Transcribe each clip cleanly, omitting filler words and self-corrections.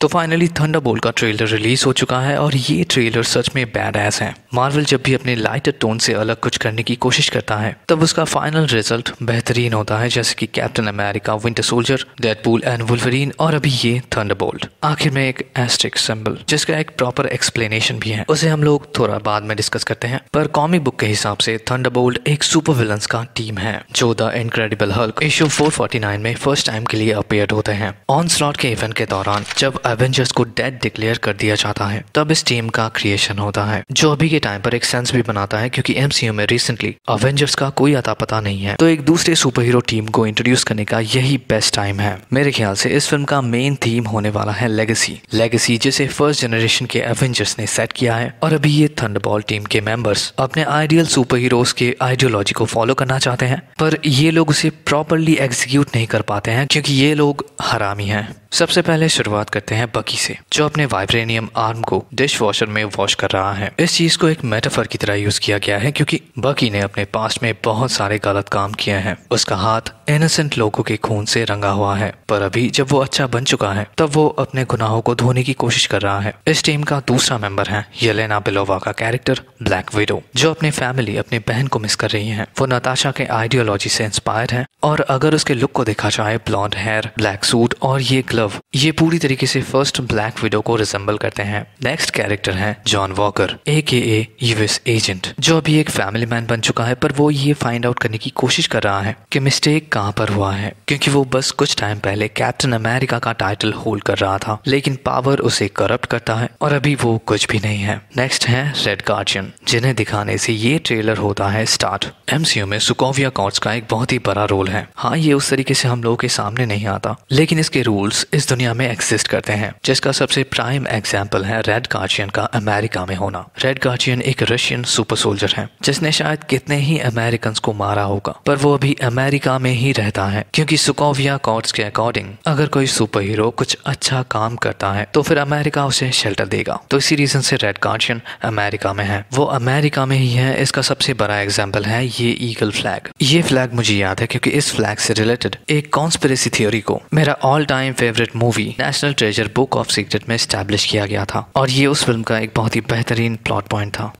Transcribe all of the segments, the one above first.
तो finally Thunderbolt का trailer release हो चुका है और ये ट्रेलर सच में बैडएस है। मार्वल जब भी अपने लाइटर टोन से अलग कुछ करने की कोशिश करता है तब उसका फाइनल रिजल्ट बेहतरीन होता है, जैसे कि captain America, winter soldier, Deadpool and Wolverine और अभी ये थंडरबोल्ट। आखिर में एक एस्टेरिक सिंबल जिसका एक प्रॉपर एक्सप्लेनेशन भी है, उसे हम लोग थोड़ा बाद में डिस्कस करते हैं। पर कॉमिक बुक के हिसाब से थंडरबोल्ट एक सुपर विलन्स का टीम है जो द इनक्रेडिबल हल्क इशू 449 में फर्स्ट टाइम के लिए अपीयर होते हैं। ऑनस्लॉट के इवेंट के दौरान जब एवेंजर्स को डेड डिक्लेयर कर दिया जाता है तब इस टीम का क्रिएशन होता है, जो अभी के टाइम पर एक सेंस भी बनाता है क्योंकि एमसीयू में रिसेंटली एवेंजर्स का कोई अता पता नहीं है, तो एक दूसरे सुपर हीरो टीम को इंट्रोड्यूस करने का यही बेस्ट टाइम है। मेरे ख्याल से इस फिल्म का मेन थीम होने वाला है लेगेसी जिसे फर्स्ट जनरेशन के एवेंजर्स ने सेट किया है और अभी ये थंडरबोल्ट टीम के मेंबर्स अपने आइडियल सुपर हीरोज के आइडियोलॉजी को फॉलो करना चाहते हैं, पर ये लोग उसे प्रॉपरली एग्जीक्यूट नहीं कर पाते हैं क्योंकि ये लोग हरामी हैं। सबसे पहले शुरुआत करते हैं बकी से, जो अपने वाइब्रेनियम आर्म को डिश वॉशर में वॉश कर रहा है। इस चीज को एक मेटाफर की तरह यूज किया गया है क्योंकि बकी ने अपने पास्ट में बहुत सारे गलत काम किए हैं। उसका हाथ इनोसेंट लोगों के खून से रंगा हुआ है, पर अभी जब वो अच्छा बन चुका है तब वो अपने गुनाहों को धोने की कोशिश कर रहा है। इस टीम का दूसरा मेंबर है येलेना बेलोवा का कैरेक्टर ब्लैक विडो, जो अपनी फैमिली, अपनी बहन को मिस कर रही है। वो नताशा के आइडियोलॉजी से इंस्पायर है और अगर उसके लुक को देखा जाए, ब्लॉन्ड हेयर, ब्लैक सूट और ये ग्लव, ये पूरी तरीके से फर्स्ट ब्लैक विडो को रिजेंबल करते हैं। नेक्स्ट कैरेक्टर है John walker AKA US agent, जो अभी एक फैमिली मैन बन चुका है, पर वो ये फाइंड आउट करने की कोशिश कर रहा है कि मिस्टेक कहाँ पर हुआ है, क्योंकि वो बस कुछ टाइम पहले कैप्टन अमेरिका का टाइटल होल्ड कर रहा था, लेकिन पावर उसे करप्ट करता है और अभी वो कुछ भी नहीं है। नेक्स्ट है रेड गार्डियन, जिन्हें दिखाने से ये ट्रेलर होता है स्टार्ट। एमसीयू में सोकोविया कॉर्ड्स का एक बहुत ही बड़ा रोल है। हाँ, ये उस तरीके से हम लोगों के सामने नहीं आता, लेकिन इसके रूल्स इस दुनिया में एग्जिस्ट करते हैं, जिसका सबसे प्राइम एग्जाम्पल है रेड गार्डियन का अमेरिका में होना। रेड गार्डियन एक रशियन सुपर सोल्जर है जिसने शायद कितने ही अमेरिकन को मारा होगा, पर वो अभी अमेरिका में ही रहता है क्योंकि सोकोविया कॉर्ड्स के अकॉर्डिंग अगर कोई सुपर हीरो कुछ अच्छा काम करता है तो फिर अमेरिका उसे शेल्टर देगा। तो इसी रीजन से रेड गार्डियन अमेरिका में है, वो अमेरिका में ही है। इसका सबसे बड़ा एग्जाम्पल है ये ईगल फ्लैग। ये फ्लैग मुझे याद है क्योंकि इस फ्लैग से रिलेटेड एक कॉन्स्पिरेसी थ्योरी को मेरा all time favourite movie national treasure book of secret में एस्टैब्लिश किया गया था और ये उस फिल्म का एक बहुत ही बेहतरीन प्लॉट पॉइंट था।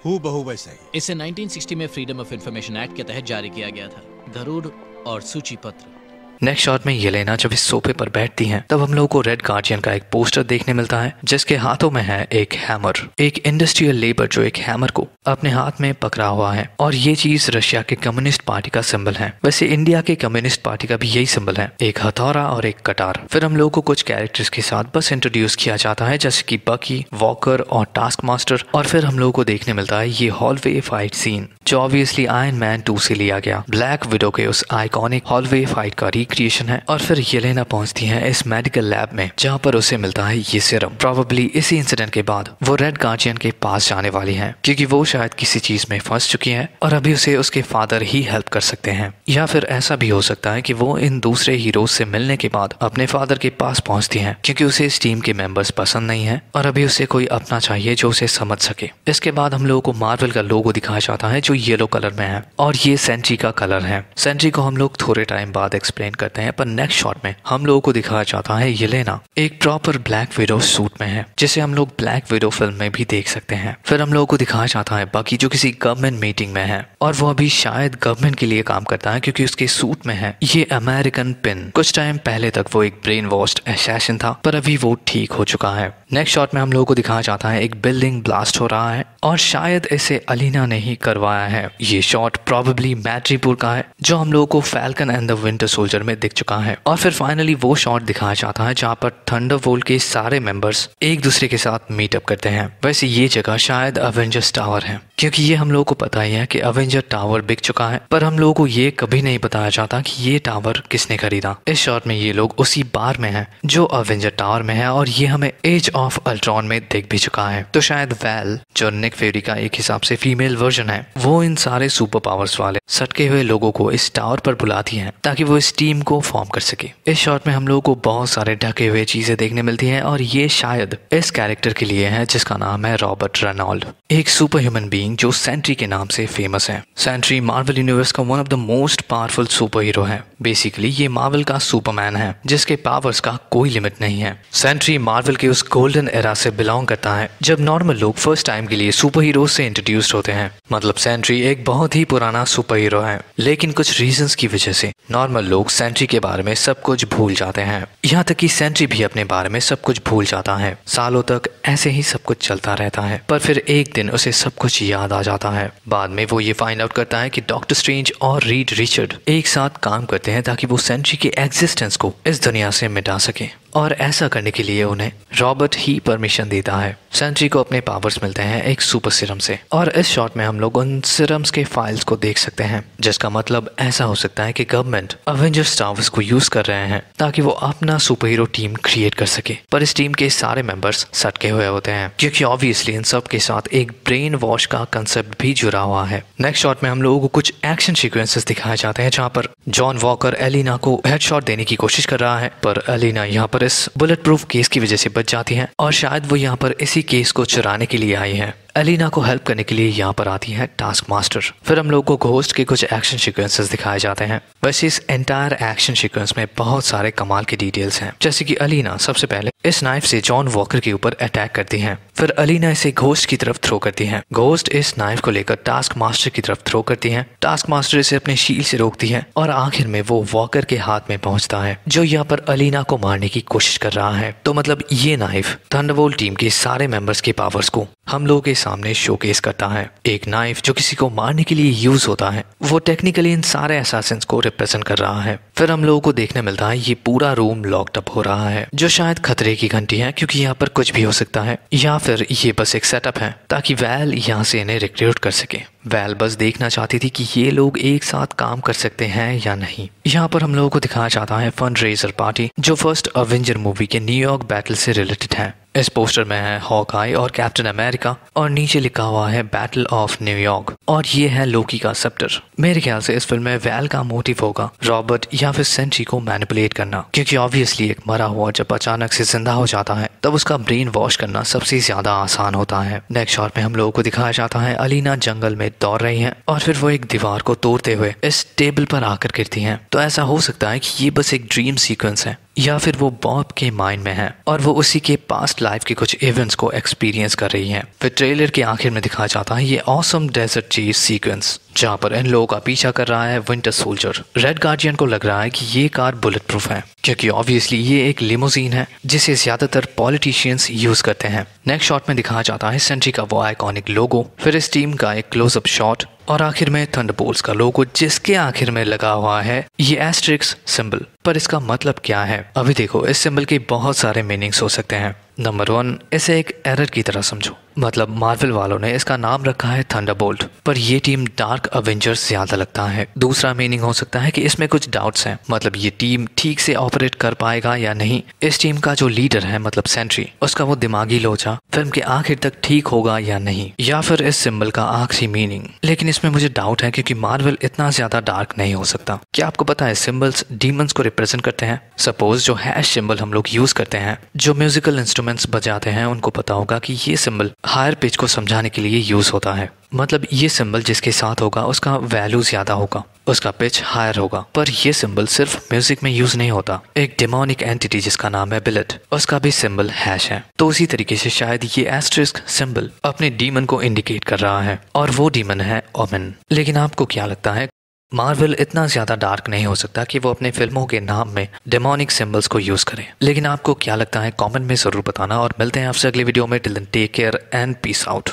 हूबहू वैसा ही। इसे 1960 में फ्रीडम ऑफ इंफॉर्मेशन एक्ट के तहत जारी किया गया था। गरुड़ और सूची पत्र। नेक्स्ट शॉट में येलेना जब इस सोफे पर बैठती हैं तब हम लोगों को रेड गार्डियन का एक पोस्टर देखने मिलता है जिसके हाथों में है एक हैमर, एक इंडस्ट्रियल लेबर जो एक हैमर को अपने हाथ में पकड़ा हुआ है और ये चीज रशिया के कम्युनिस्ट पार्टी का सिंबल है। वैसे इंडिया के कम्युनिस्ट पार्टी का भी यही सिंबल है, एक हथौड़ा और एक कटार। फिर हम लोगों को कुछ कैरेक्टर्स के साथ बस इंट्रोड्यूस किया जाता है जैसे कि बकी, वॉकर और टास्क मास्टर, और फिर हम लोगों को देखने मिलता है ये हॉलवे फाइट सीन जो ऑब्वियसली आयरन मैन 2 से लिया गया ब्लैक विडो के उस आइकॉनिक हॉलवे फाइट का क्रिएशन है। और फिर येलेना पहुंचती है इस मेडिकल लैब में जहां पर उसे मिलता है ये सीरम। प्रोबेबली इसी इंसिडेंट के बाद वो रेड गार्डियन के पास जाने वाली है क्योंकि वो शायद किसी चीज में फंस चुकी है और अभी उसे उसके फादर ही हेल्प कर सकते हैं, या फिर ऐसा भी हो सकता है कि वो इन दूसरे हीरोज से मिलने के बाद अपने फादर के पास पहुंचती है क्योंकि उसे इस टीम के मेंबर्स पसंद नहीं है और अभी उसे कोई अपना चाहिए जो उसे समझ सके। इसके बाद हम लोगों को मार्वल का लोगो दिखाया जाता है जो येलो कलर में है और ये सेंट्री का कलर है। सेंट्री को हम लोग थोड़े टाइम बाद एक्सप्लेन करते हैं, पर नेक्स्ट शॉट में हम लोगों को दिखाया जाता है येलेना एक प्रॉपर ब्लैक विडो सूट में है, जिसे हम लोग ब्लैक विडो फिल्म में भी देख सकते हैं। फिर हम लोगों को दिखाया जाता है बकी जो किसी गवर्नमेंट मीटिंग में है और वो अभी शायद गवर्नमेंट के लिए काम करता है क्योंकि उसके सूट में है ये अमेरिकन पिन। कुछ टाइम पहले तक वो एक ब्रेन वॉश्ड असैसिन था, पर अभी वो ठीक हो चुका है। नेक्स्ट शॉट में हम लोगों को दिखाया जाता है एक बिल्डिंग ब्लास्ट हो रहा है और शायद इसे अलीना ने ही करवाया है। ये शॉट प्रोबेबली मैड्रिपुर का है जो हम लोगों को falcon and the winter soldier में दिख चुका है। और फिर फाइनली वो शॉट दिखाया जाता है जहाँ पर थंडरबोल्ट के सारे मेंबर्स एक दूसरे के साथ मीटअप करते हैं। वैसे ये जगह शायद अवेंजर्स टावर है क्योंकि ये हम लोगों को पता ही है कि अवेंजर टावर बिक चुका है, पर हम लोगों को ये कभी नहीं बताया जाता कि ये टावर किसने खरीदा। इस शॉट में ये लोग उसी बार में हैं जो अवेंजर टावर में है और ये हमें एज ऑफ अल्ट्रॉन में दिख भी चुका है। तो शायद वैल जो निक फ्यूरी का एक हिसाब से फीमेल वर्जन है, वो इन सारे सुपर पावर्स वाले सटके हुए लोगों को इस टावर पर बुलाती है ताकि वो इस टीम को फॉर्म कर सके। इस शॉट में हम लोगों को बहुत सारे ढके हुए चीजें देखने मिलती हैं और ये शायद इस कैरेक्टर के लिए है जिसका नाम है रॉबर्ट रेनॉल्ड, एक सुपर ह्यूमन बीइंग बीइंग जो सेंट्री के नाम से फेमस है। सेंट्री मार्वल यूनिवर्स का one of the most powerful super hero है। बेसिकली ये मार्वल का सुपरमैन है जिसके पावर्स का कोई लिमिट नहीं है। सेंट्री मार्वल के उस गोल्डन एरा से बिलोंग करता है जब नॉर्मल लोग फर्स्ट टाइम के लिए सुपर हीरो से इंट्रोड्यूस्ड होते हैं। मतलब सेंट्री एक बहुत ही पुराना सुपर हीरो है, लेकिन कुछ रीजंस की वजह से नॉर्मल लोग सेंट्री के बारे में सब कुछ भूल जाते हैं। यहाँ तक कि सेंट्री भी अपने बारे में सब कुछ भूल जाता है। सालों तक ऐसे ही सब कुछ चलता रहता है, पर फिर एक दिन उसे सब कुछ याद आ जाता है। बाद में वो ये फाइंड आउट करता है कि डॉक्टर स्ट्रेंज और रीड रिचर्ड एक साथ काम करते हैं ताकि वो सेंट्री के एग्जिस्टेंस को इस दुनिया से मिटा सके, और ऐसा करने के लिए उन्हें रॉबर्ट ही परमिशन देता है। सेंट्री को अपने पावर्स मिलते हैं एक सुपर सीरम से, और इस शॉट में हम लोग उन सीरम्स के फाइल्स को देख सकते हैं, जिसका मतलब ऐसा हो सकता है कि गवर्नमेंट अवेंजर्स टावर्स को यूज कर रहे हैं ताकि वो अपना सुपर हीरो टीम क्रिएट कर सके। पर इस टीम के सारे मेंबर्स सटके हुए होते हैं क्योंकि ऑब्वियसली इन सब के साथ एक ब्रेन वॉश का कंसेप्ट भी जुड़ा हुआ है। नेक्स्ट शॉट में हम लोगों को कुछ एक्शन सीक्वेंसेस दिखाए जाते हैं जहाँ पर जॉन वॉकर एलिना को हेडशॉट देने की कोशिश कर रहा है, पर एलिना यहाँ पर इस बुलेट प्रूफ केस की वजह से बच जाती है और शायद वो यहाँ पर इसी केस को चुराने के लिए आई है। एलिना को हेल्प करने के लिए यहाँ पर आती है टास्क मास्टर। फिर हम लोग को घोस्ट के कुछ एक्शन सीक्वेंसेस दिखाए जाते हैं। वैसे इस एंटायर एक्शन सीक्वेंस में बहुत सारे कमाल के डिटेल्स हैं, जैसे कि एलिना सबसे पहले इस नाइफ से जॉन वॉकर के ऊपर अटैक करती है, फिर एलिना इसे घोस्ट की तरफ थ्रो करती है, घोस्ट इस नाइफ को लेकर टास्क मास्टर की तरफ थ्रो करती है, टास्क मास्टर इसे अपने शील्ड से रोकती है और आखिर में वो वॉकर के हाथ में पहुंचता है जो यहाँ पर एलिना को मारने की कोशिश कर रहा है। तो मतलब ये नाइफ थंडरबोल्ट टीम के सारे मेंबर्स के पावर्स को हम लोगों के सामने शोकेस करता है। एक नाइफ जो किसी को मारने के लिए यूज होता है वो टेक्निकली इन सारे असैसिन्स को रिप्रेजेंट कर रहा है। फिर हम लोगों को देखने मिलता है ये पूरा रूम लॉक्ड अप हो रहा है, जो शायद खतरे की घंटी है क्योंकि यहाँ पर कुछ भी हो सकता है, या फिर ये बस एक सेटअप है ताकि वैल यहाँ से इन्हें रिक्रूट कर सके। वैल बस देखना चाहती थी कि ये लोग एक साथ काम कर सकते हैं या नहीं। यहाँ पर हम लोगों को दिखाया जाता है फंड रेजर पार्टी जो फर्स्ट अवेंजर मूवी के न्यूयॉर्क बैटल से रिलेटेड है। इस पोस्टर में है हॉकआई और कैप्टन अमेरिका और नीचे लिखा हुआ है बैटल ऑफ न्यूयॉर्क, और ये है लोकी का सेप्टर। मेरे ख्याल से इस फिल्म में वैल का मोटिव होगा रॉबर्ट या फिर सेंट्री को मैनिपुलेट करना, क्योंकि ऑब्वियसली एक मरा हुआ जब अचानक से जिंदा हो जाता है तब उसका ब्रेन वॉश करना सबसे ज्यादा आसान होता है। नेक्स्ट शॉट में हम लोगों को दिखाया जाता है एलिना जंगल में दौड़ रही है और फिर वो एक दीवार को तोड़ते हुए इस टेबल पर आकर गिरती हैं। तो ऐसा हो सकता है कि ये बस एक ड्रीम सीक्वेंस है या फिर वो बॉब के माइंड में है और वो उसी के पास्ट लाइफ के कुछ इवेंट्स को एक्सपीरियंस कर रही है। फिर ट्रेलर के आखिर में दिखाया जाता है ये ऑसम डेजर्ट चेज सीक्वेंस जहाँ पर इन लोगों का पीछा कर रहा है विंटर सोल्जर। रेड गार्डियन को लग रहा है कि ये कार बुलेट प्रूफ है क्योंकि ऑब्वियसली ये एक लिमोजीन है जिसे ज्यादातर पॉलिटिशियंस यूज करते हैं। नेक्स्ट शॉट में दिखाया जाता है सेंट्री का वो आइकॉनिक लोगो, फिर इस टीम का एक क्लोजअप शॉट और आखिर में थंडरबोल्ट्स का लोगो जिसके आखिर में लगा हुआ है ये एस्टेरिक्स सिंबल। पर इसका मतलब क्या है? अभी देखो, इस सिंबल के बहुत सारे मीनिंग्स हो सकते हैं। नंबर 1, इसे एक एरर की तरह समझो, मतलब मार्वल वालों ने इसका नाम रखा है थंडरबोल्ट पर ये टीम डार्क अवेंजर्स ज्यादा लगता है। दूसरा मीनिंग हो सकता है कि इसमें कुछ डाउट्स हैं, मतलब ये टीम ठीक से ऑपरेट कर पाएगा या नहीं। इस टीम का जो लीडर है मतलब सेंट्री, उसका वो दिमागी लोचा फिल्म के आखिर तक ठीक होगा या नहीं, या फिर इस सिंबल का आखिरी मीनिंग। लेकिन इसमें मुझे डाउट है क्योंकि मार्वल इतना ज्यादा डार्क नहीं हो सकता। क्या आपको पता है सिंबल्स डीमंस को रिप्रेजेंट करते हैं? सपोज जो हैश सिंबल हम लोग यूज करते हैं, जो म्यूजिकल इंस्ट्रूमेंट्स बजाते हैं, उनको पता होगा कि ये सिंबल हायर पिच को समझाने के लिए यूज होता है। मतलब ये सिंबल जिसके साथ होगा उसका वैल्यू ज्यादा होगा, उसका पिच हायर होगा। पर ये सिंबल सिर्फ म्यूजिक में यूज नहीं होता। एक डेमोनिक एंटिटी जिसका नाम है बिलेट, उसका भी सिंबल हैश है। तो उसी तरीके से शायद ये एस्टेरिस्क सिंबल अपने डीमन को इंडिकेट कर रहा है और वो डीमन है ओमेन। लेकिन आपको क्या लगता है, मार्वल इतना ज्यादा डार्क नहीं हो सकता कि वो अपने फिल्मों के नाम में डेमोनिक सिंबल्स को यूज करे? लेकिन आपको क्या लगता है कमेंट में जरूर बताना, और मिलते हैं आपसे अगले वीडियो में। Till then take care and peace out.